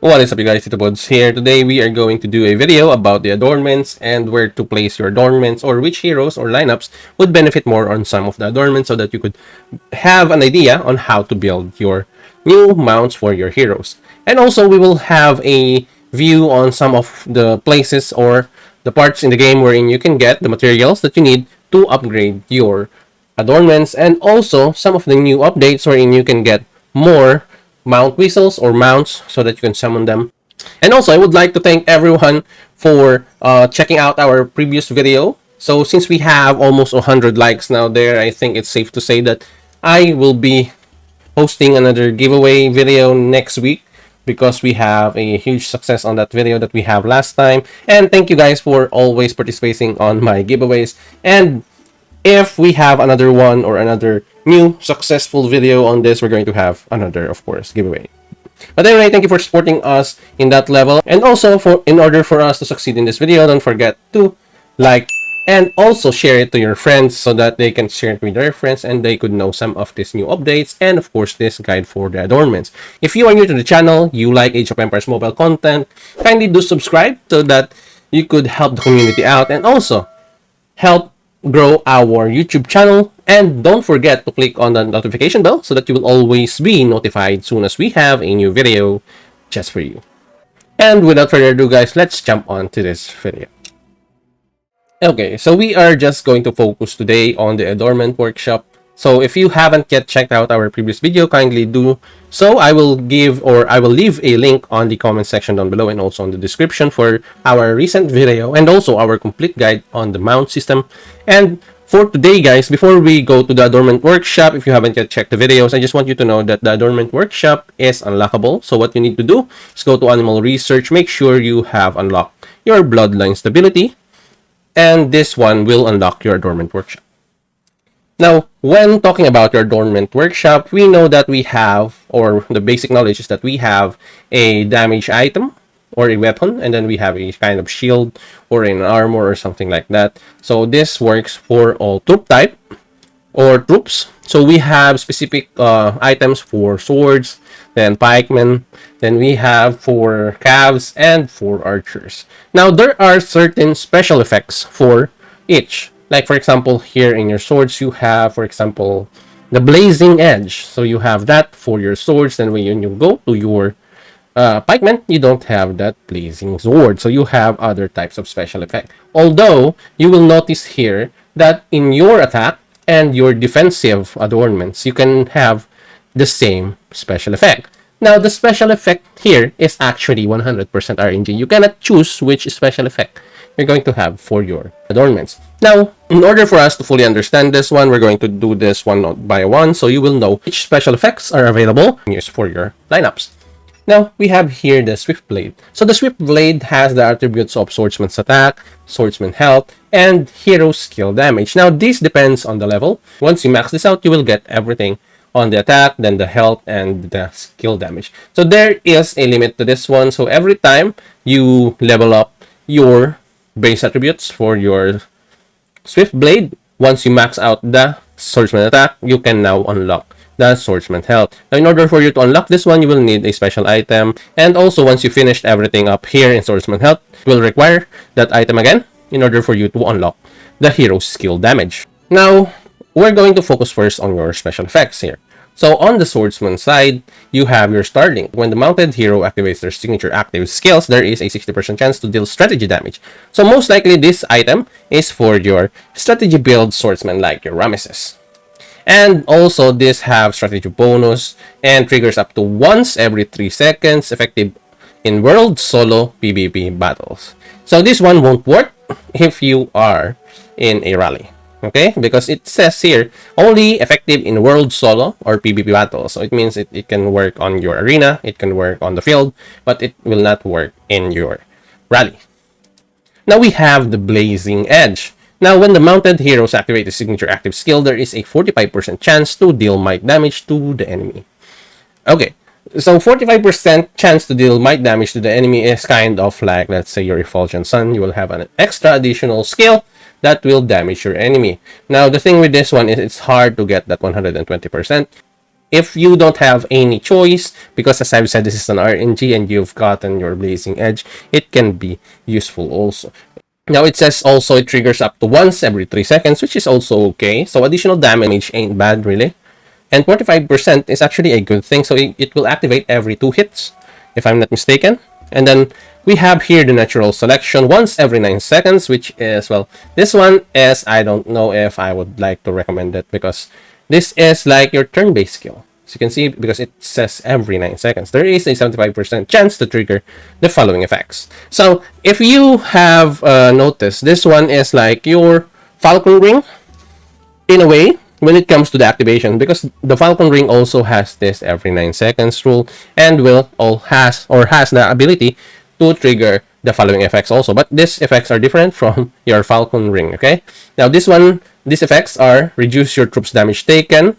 What is up, you guys? TITOBODS here. Today we are going to do a video about the adornments and where to place your adornments, or which heroes or lineups would benefit more on some of the adornments, so that you could have an idea on how to build your new mounts for your heroes. And also we will have a view on some of the places or the parts in the game wherein you can get the materials that you need to upgrade your adornments, and also some of the new updates wherein you can get more mount whistles or mounts so that you can summon them. And also, I would like to thank everyone for checking out our previous video. So since we have almost 100 likes now there, I think it's safe to say that I will be hosting another giveaway video next week, because we have a huge success on that video that we have last time. And thank you guys for always participating on my giveaways. And if we have another one or another new successful video on this, we're going to have another, of course, giveaway. But anyway, thank you for supporting us in that level. And also, in order for us to succeed in this video, don't forget to like and also share it to your friends so that they can share it with their friends and they could know some of these new updates and, of course, this guide for the adornments. If you are new to the channel, you like Age of Empires mobile content, kindly do subscribe so that you could help the community out and also help grow our YouTube channel. And don't forget to click on the notification bell so that you will always be notified soon as we have a new video just for you. And without further ado, guys, let's jump on to this video. Okay, so we are just going to focus today on the adornment workshop. So if you haven't yet checked out our previous video, kindly do so. I will leave a link on the comment section down below and also on the description for our recent video and also our complete guide on the mount system. And for today, guys, before we go to the adornment workshop, if you haven't yet checked the videos, I just want you to know that the adornment workshop is unlockable. So what you need to do is go to animal research, make sure you have unlocked your bloodline stability, and this one will unlock your adornment workshop. Now, when talking about your adornment workshop, we know that we have, or the basic knowledge is that we have a damage item or a weapon, and then we have a kind of shield or an armor or something like that. So this works for all troop type or troops. So we have specific items for swords, then pikemen, then we have for calves and for archers. Now, there are certain special effects for each. Like, for example, here in your swords, you have, for example, the blazing edge. So you have that for your swords. Then when you go to your pikemen, you don't have that blazing sword. So you have other types of special effect. Although, you will notice here that in your attack and your defensive adornments, you can have the same special effect. Now, the special effect here is actually 100% RNG. You cannot choose which special effect you're going to have for your adornments. Now, in order for us to fully understand this one, we're going to do this one by one, so you will know which special effects are available and used for your lineups. Now, we have here the Swift Blade. So the Swift Blade has the attributes of Swordsman's attack, Swordsman health, and hero skill damage. Now, this depends on the level. Once you max this out, you will get everything on the attack, then the health, and the skill damage. So there is a limit to this one. So every time you level up your base attributes for your Swift Blade, once you max out the Swordsman attack, you can now unlock the Swordsman health. Now, in order for you to unlock this one, you will need a special item. And also, once you finished everything up here in Swordsman health, you will require that item again in order for you to unlock the hero skill damage. Now, we're going to focus first on your special effects here. So on the Swordsman side, you have your starting. When the mounted hero activates their signature active skills, there is a 60% chance to deal strategy damage. So most likely this item is for your strategy build swordsman like your Ramesses. And also this have strategy bonus and triggers up to once every 3 seconds, effective in world solo PvP battles. So this one won't work if you are in a rally. Okay, because it says here only effective in world solo or PvP battles. So it means it can work on your arena, it can work on the field, but it will not work in your rally. Now we have the Blazing Edge. Now when the mounted heroes activate the signature active skill, there is a 45% chance to deal might damage to the enemy. Okay, so 45% chance to deal might damage to the enemy is kind of like, let's say, your Effulgent Sun. You will have an extra additional skill that will damage your enemy. Now, the thing with this one is it's hard to get that 120%. if you don't have any choice, because as I've said, this is an RNG and you've gotten your Blazing Edge, it can be useful also. Now it says also it triggers up to once every 3 seconds, which is also okay. So additional damage ain't bad really. And 45% is actually a good thing. So it will activate every 2 hits, if I'm not mistaken. And then we have here the natural selection once every 9 seconds, which is, well, this one is, I don't know if I would like to recommend it, because this is like your turn-based skill. As you can see, because it says every 9 seconds, there is a 75% chance to trigger the following effects. So if you have noticed, this one is like your Falcon Ring in a way when it comes to the activation, because the Falcon Ring also has this every 9 seconds rule and has the ability to trigger the following effects also. But these effects are different from your Falcon Ring, okay? Now these effects are reduce your troops damage taken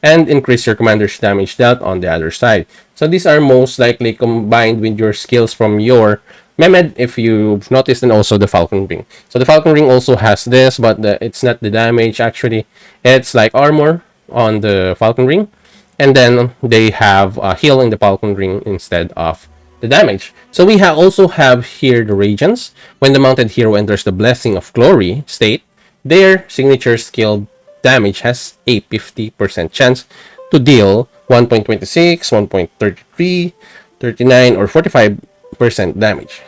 and increase your commander's damage dealt on the other side. So these are most likely combined with your skills from your Mehmed, if you've noticed, and also the Falcon Ring. So the Falcon Ring also has this, but it's not the damage actually. It's like armor on the Falcon Ring. And then they have a heal in the Falcon Ring instead of the damage. So we also have here the Radiance. When the mounted hero enters the Blessing of Glory state, their signature skill damage has a 50% chance to deal 1.26, 1.33, 39, or 45% damage.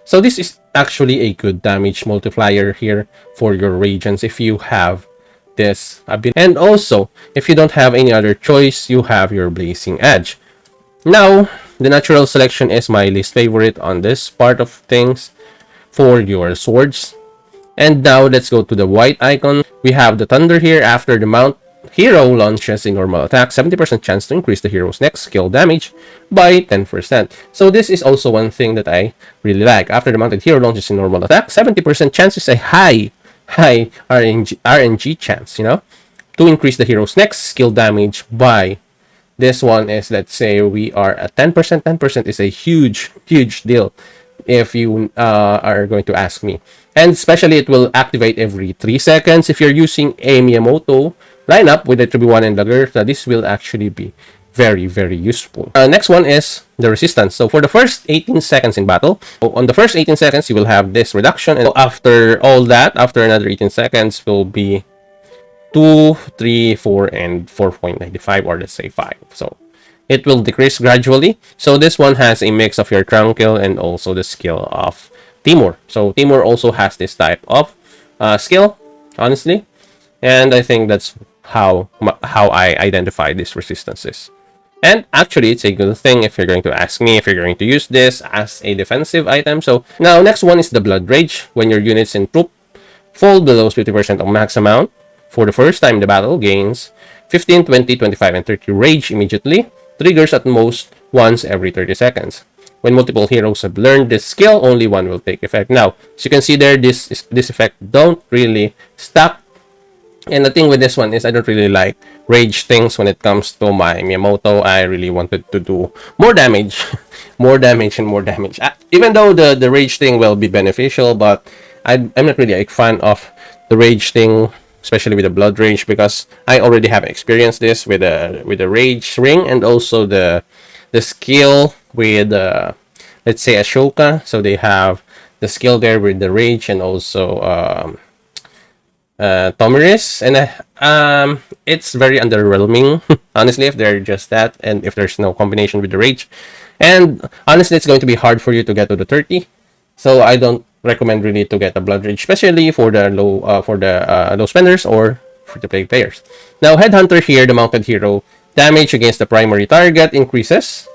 So this is actually a good damage multiplier here for your Radiance if you have this ability. And also, if you don't have any other choice, you have your Blazing Edge. Now, the natural selection is my least favorite on this part of things for your swords. And now let's go to the white icon. We have the thunder here. After the mount hero launches a normal attack, 70% chance to increase the hero's next skill damage by 10%. So this is also one thing that I really like. After the mounted hero launches a normal attack, 70% chance is a high RNG chance, you know, to increase the hero's next skill damage by, this one is, let's say we are at 10%. 10% is a huge deal if you are going to ask me. And especially it will activate every 3 seconds. If you're using a Miyamoto lineup with the 3v1 and Lagertha, this will actually be very useful. Next one is the resistance. So for the first 18 seconds in battle, on the first 18 seconds, you will have this reduction. And after all that, after another 18 seconds, will be 2, 3, 4, and 4.95, or let's say 5. So it will decrease gradually. So this one has a mix of your Tranquil and also the skill of Timur. So Timur also has this type of skill, honestly, and I think that's how I identify these resistances. And actually, it's a good thing if you're going to ask me, if you're going to use this as a defensive item. So now, next one is the Blood Rage. When your units in troop fall below 50% of max amount for the first time in the battle, gains 15, 20, 25, and 30 rage immediately. Triggers at most once every 30 seconds. When multiple heroes have learned this skill, only one will take effect. Now, as you can see there, this effect don't really stack. And the thing with this one is I don't really like rage things when it comes to my Miyamoto. I really wanted to do more damage, more damage, and more damage. Even though the rage thing will be beneficial, but I'm not really a fan of the rage thing, especially with the blood rage, because I already have experienced this with the rage ring and also the skill with let's say Ashoka. So they have the skill there with the rage and also Tomiris, and it's very underwhelming honestly if they're just that and if there's no combination with the rage. And honestly, it's going to be hard for you to get to the 30. So I don't recommend really to get a blood rage, especially for the low spenders or free-to-play players. Now, Headhunter here, the mounted hero, damage against the primary target increases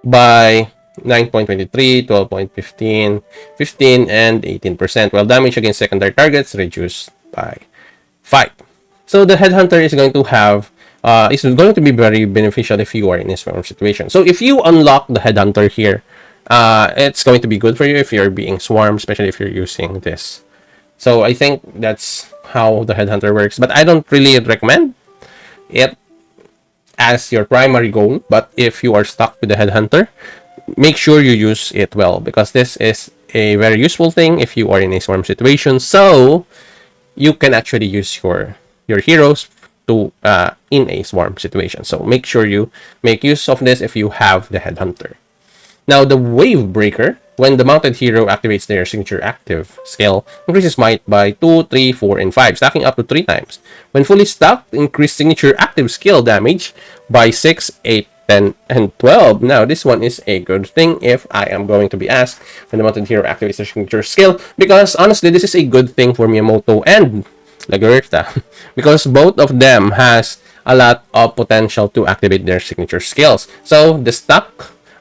by 9.23, 12.15, 15, and 18%, while damage against secondary targets reduced by 5. So the Headhunter is going to have is going to be very beneficial if you are in a swarm situation. So if you unlock the Headhunter here, it's going to be good for you if you're being swarmed, especially if you're using this. So I think that's how the Headhunter works, but I don't really recommend it as your primary goal. But if you are stuck with the Headhunter, make sure you use it well, because this is a very useful thing if you are in a swarm situation. So you can actually use your heroes to in a swarm situation. So make sure you make use of this if you have the Headhunter. Now, the Wave Breaker, when the mounted hero activates their signature active skill, increases might by 2, 3, 4, and 5, stacking up to 3 times. When fully stacked, increase signature active skill damage by 6, 8, 10, and 12. Now, this one is a good thing if I am going to be asked when the mounted hero activates their signature skill, because honestly, this is a good thing for Miyamoto and Lagerta, because both of them has a lot of potential to activate their signature skills. So, the stack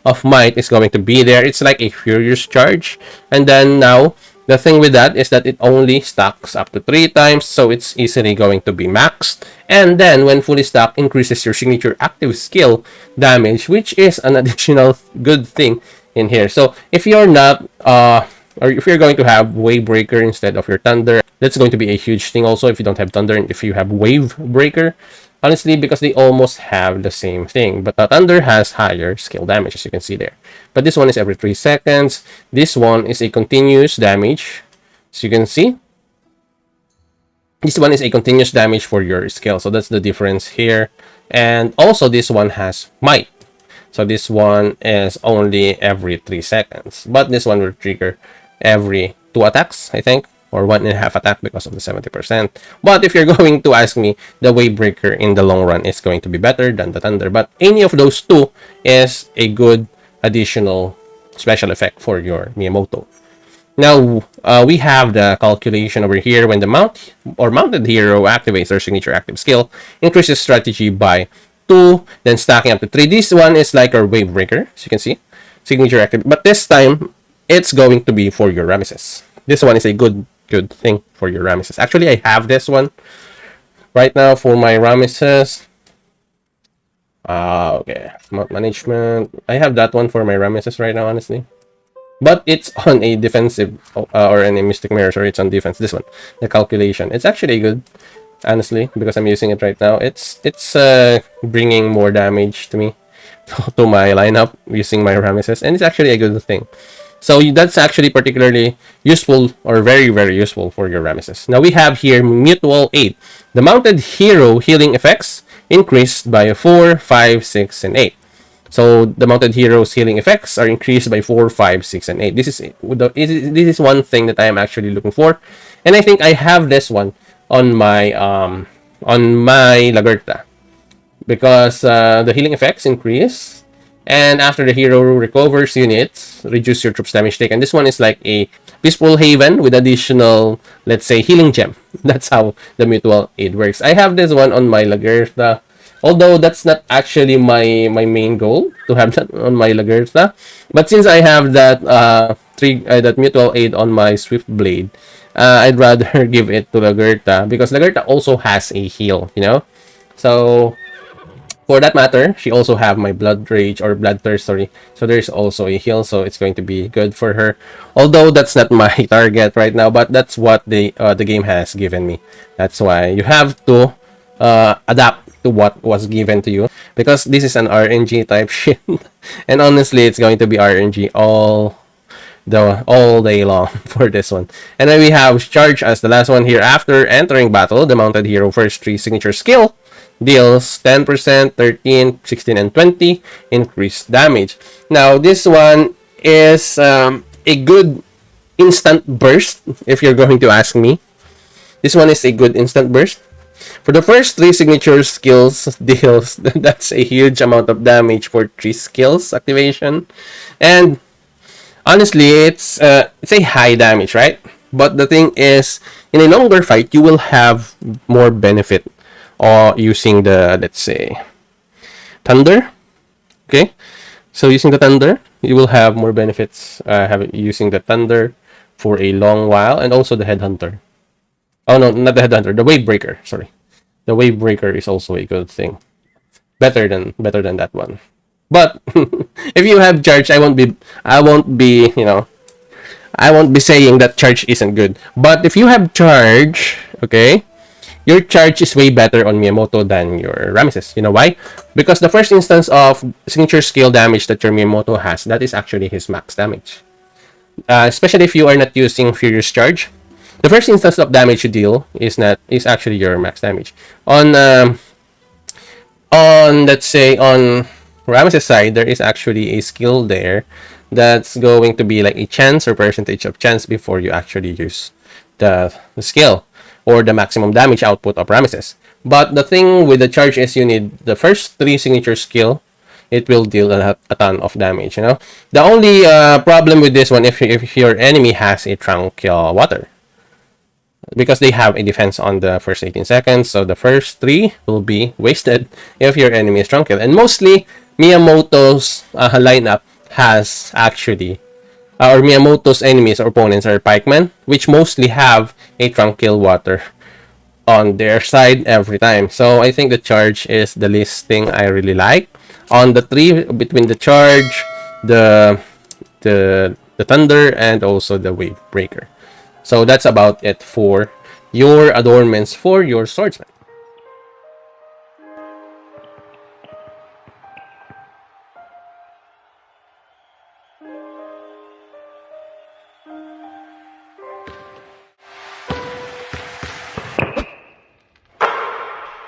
of might is going to be there. It's like a furious charge, and then now the thing with that is that it only stacks up to 3 times, so it's easily going to be maxed. And then when fully stacked, increases your signature active skill damage, which is an additional good thing in here. So if you're not or if you're going to have Wave Breaker instead of your Thunder, that's going to be a huge thing also if you don't have Thunder and if you have Wave Breaker. Honestly, because they almost have the same thing. But the Thunder has higher skill damage, as you can see there. But this one is every 3 seconds. This one is a continuous damage. As you can see, this one is a continuous damage for your skill. So that's the difference here. And also, this one has might. So this one is only every 3 seconds. But this one will trigger every 2 attacks, I think, or 1.5 attack because of the 70%. But if you're going to ask me, the Wave Breaker in the long run is going to be better than the Thunder. But any of those two is a good additional special effect for your Miyamoto. Now, we have the calculation over here. When the mounted hero activates their signature active skill, increases strategy by 2, then stacking up to 3. This one is like our Wave Breaker, as you can see. Signature active. But this time, it's going to be for your Ramesses. This one is a good thing for your Ramesses. Actually, I have this one right now for my Ramesses. Okay, management. I have that one for my Ramesses right now, honestly. But it's on a defensive or in a Mystic Mirror, or it's on defense. This one, the calculation. It's actually good, honestly, because I'm using it right now. It's bringing more damage to me, to my lineup using my Ramesses, and it's actually a good thing. So that's actually particularly useful or very, very useful for your Ramesses. Now we have here Mutual Aid. The mounted hero healing effects increased by 4, 5, 6, and 8. So the mounted hero's healing effects are increased by 4, 5, 6, and 8. This is one thing that I am actually looking for. And I think I have this one on my Lagerta. Because the healing effects increase. And after the hero recovers units, reduce your troops damage taken. This one is like a Peaceful Haven with additional, let's say, healing gem. That's how the Mutual Aid works. I have this one on my Lagertha. Although that's not actually my main goal to have that on my Lagertha. But since I have that that Mutual Aid on my Swift Blade, I'd rather give it to Lagertha because Lagertha also has a heal, you know? So for that matter, she also have my Blood Rage or Bloodthirst, sorry. So there's also a heal, so it's going to be good for her. Although that's not my target right now, but that's what the game has given me. That's why you have to adapt to what was given to you, because this is an RNG type shit. And honestly, it's going to be RNG all day long for this one. And then we have Charge as the last one here. After entering battle, the mounted hero first 3 signature skill deals 10%, 13, 16, and 20 increased damage. Now, this one is a good instant burst, if you're going to ask me. This one is a good instant burst. For the first 3 signature skills deals, that's a huge amount of damage for 3 skills activation. And honestly, it's a high damage, right? But the thing is, in a longer fight, you will have more benefit using the, let's say, Thunder. Okay, so using the Thunder, you will have more benefits using the Thunder for a long while, and also the Headhunter. Oh no, not the Headhunter, the Wave Breaker. Sorry, the Wave Breaker is also a good thing. Better than that one. But if you have Charge, I won't be saying that Charge isn't good. But if you have Charge, okay, your Charge is way better on Miyamoto than your Ramesses. You know why? Because the first instance of signature skill damage that your Miyamoto has, that is actually his max damage. Especially if you are not using Furious Charge. The first instance of damage you deal is actually your max damage. On let's say on Ramesses' side, there is actually a skill there that's going to be like a chance or percentage of chance before you actually use the skill or the maximum damage output of Ramesses. But the thing with the charge is you need the first 3 signature skill. It will deal a ton of damage, you know. The only problem with this one, if your enemy has a Tranquil Water, because they have a defense on the first 18 seconds, so the first 3 will be wasted if your enemy is Tranquil. And mostly, Miyamoto's lineup has actually, or Miyamoto's enemies or opponents are pikemen, which mostly have a Tranquil Water on their side every time. So I think the charge is the least thing I really like. On the 3, between the charge, the thunder, and also the wave breaker. So that's about it for your adornments for your swordsman.